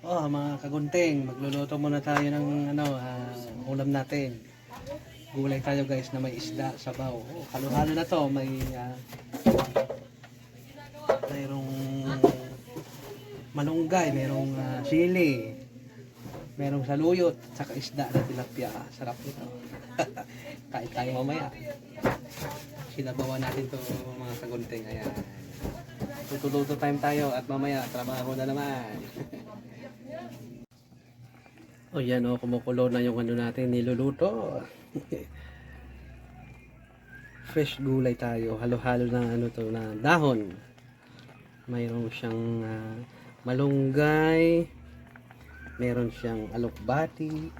Oh, mga kagunting, magluluto muna tayo ng ulam natin. Gulay tayo guys na may isda, sabaw. Oh, halo-halo na to, mayroong malunggay, mayroong sili, mayroong saluyot, saka isda na tilapia. Sarap nito. Kain tayo mamaya. Sinabawan natin to mga kagunting. Ayan. Tutuluto time tayo at mamaya trabaho na naman. O yan o, kumukulo na yung natin niluluto. Fresh gulay tayo. Halo-halo na na dahon. Mayroon siyang malunggay. Mayroon siyang alokbati.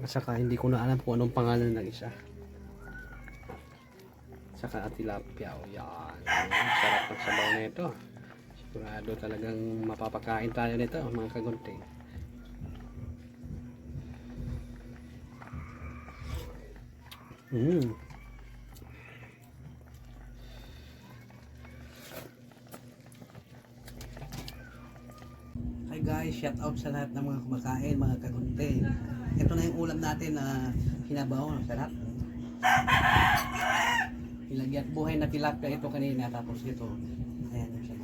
At saka hindi ko na alam kung anong pangalan ng isa. Saka tilapia. O yan. Sarap ng sabaw na ito. Sigurado talagang mapapakain tayo nito mga kagunting. Hi guys, shout out sa lahat ng mga kumakain, mga kagunting. Ito na yung ulam natin na hinabaw. Sarap. Ilagyan buhay na tilapia ito kanina, tapos ito. Ayan yung siya.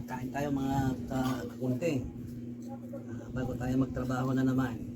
Kain tayo mga kagunting. Bago tayo magtrabaho na naman.